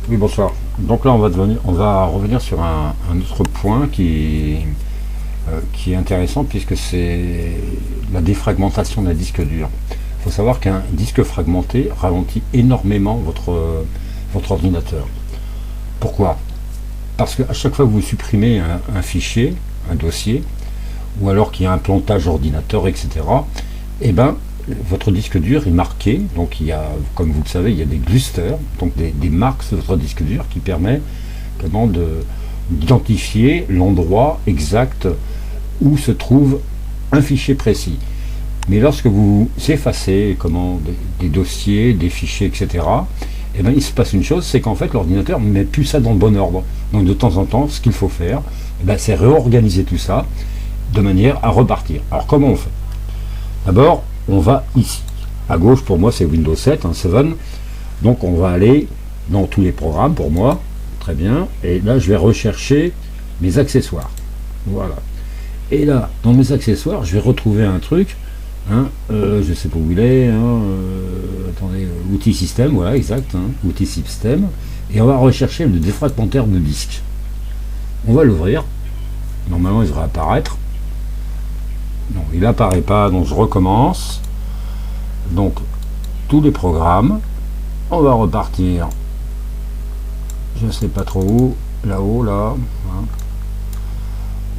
Oui, bonsoir. Donc là, on va revenir sur un autre point qui est intéressant puisque c'est la défragmentation d'un disque dur. Il faut savoir qu'un disque fragmenté ralentit énormément votre ordinateur. Pourquoi? Parce qu'à chaque fois que vous supprimez un fichier, un dossier, ou alors qu'il y a un plantage ordinateur, etc., eh ben, votre disque dur est marqué, donc il y a, comme vous le savez, il y a des clusters, donc des marques sur votre disque dur qui permet d'identifier l'endroit exact où se trouve un fichier précis. Mais lorsque vous effacez des dossiers, des fichiers, etc., eh ben, il se passe une chose, c'est qu'en fait l'ordinateur ne met plus ça dans le bon ordre. Donc de temps en temps, ce qu'il faut faire, eh ben, c'est réorganiser tout ça de manière à repartir. Alors comment on fait? D'abord, on va ici. À gauche, pour moi, c'est Windows 7, 7. Donc on va aller dans tous les programmes, pour moi. Très bien. Et là, je vais rechercher mes accessoires. Voilà. Et là, dans mes accessoires, je vais retrouver un truc. Je sais pas où il est. Attendez, outils système, voilà, exact. Outils système. Et on va rechercher le défragmentaire de disque. On va l'ouvrir. Normalement, il devrait apparaître. Non, il apparaît pas, donc je recommence. Donc, tous les programmes. On va repartir. Je sais pas trop où. Là-haut, là.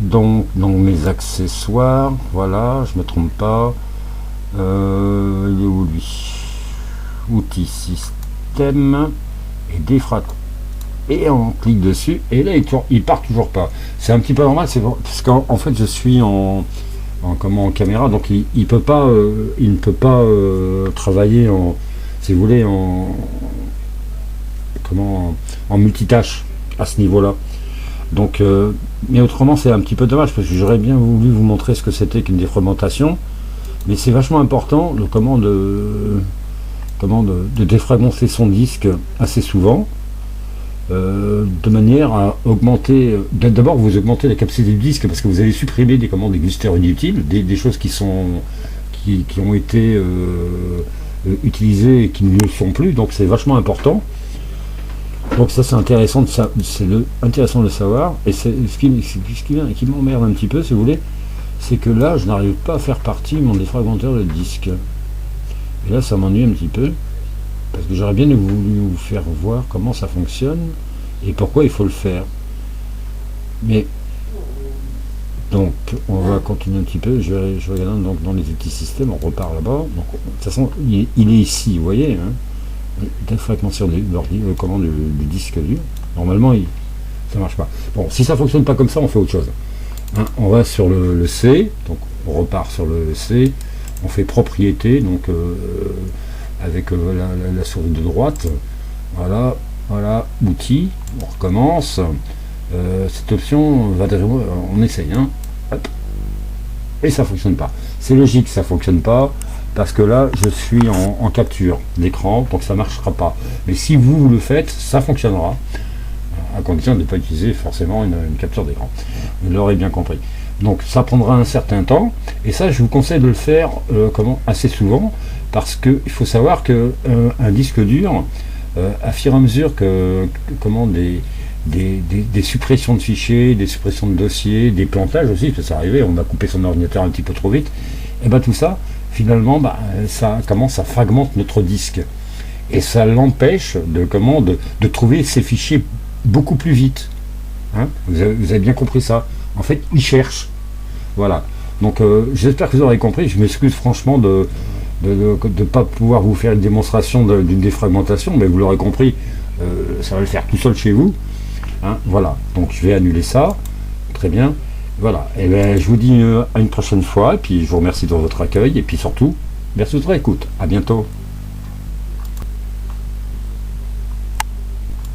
Donc, dans mes accessoires, voilà, je me trompe pas. Il est où lui? Outils système et défrag. Et on clique dessus, et là il part toujours pas. C'est un petit peu normal, c'est parce qu'en fait je suis en caméra, donc il ne peut pas travailler si vous voulez en multitâche à ce niveau-là. Donc mais autrement c'est un petit peu dommage parce que j'aurais bien voulu vous montrer ce que c'était qu'une défragmentation, mais c'est vachement important de défragmenter son disque assez souvent, de manière à augmenter, d'abord vous augmentez la capacité du disque parce que vous avez supprimé des clusters inutiles, des choses qui ont été utilisées et qui ne le sont plus, donc c'est vachement important. Donc ça c'est intéressant intéressant de le savoir, et c'est ce qui m'emmerde un petit peu, si vous voulez, c'est que là je n'arrive pas à faire partie mon défragmenteur de disque. Et là ça m'ennuie un petit peu, parce que j'aurais bien voulu vous faire voir comment ça fonctionne et pourquoi il faut le faire. Mais donc on va continuer un petit peu, je regarde donc dans les outils système, on repart là-bas. Donc de toute façon il est ici, vous voyez, défragmentation du disque dur. Normalement ça marche pas. Bon, si ça fonctionne pas comme ça, on fait autre chose. On va sur le C, donc on repart sur le C, on fait propriété, donc avec la souris de droite, voilà, outils, on recommence. Cette option on essaye, hop, et ça fonctionne pas. C'est logique, ça fonctionne pas parce que là je suis en capture d'écran, donc ça marchera pas. Mais si vous le faites, ça fonctionnera, à condition de ne pas utiliser forcément une capture d'écran. Vous l'aurez bien compris. Donc ça prendra un certain temps, et ça je vous conseille de le faire assez souvent, parce qu'il faut savoir que un disque dur, à fur et à mesure que des suppressions de fichiers, des suppressions de dossiers, des plantages aussi, parce que ça arrivait, on a coupé son ordinateur un petit peu trop vite, et bien tout ça, finalement, ça fragmente notre disque, et ça l'empêche de trouver ces fichiers beaucoup plus vite. Vous avez bien compris ça. En fait, il cherche. Voilà. Donc, j'espère que vous aurez compris. Je m'excuse franchement de ne pas pouvoir vous faire une démonstration d'une défragmentation, mais vous l'aurez compris, ça va le faire tout seul chez vous. Voilà. Donc, je vais annuler ça. Très bien. Voilà. Et bien, je vous dis à une prochaine fois. Et puis, je vous remercie de votre accueil. Et puis, surtout, merci de votre écoute. À bientôt.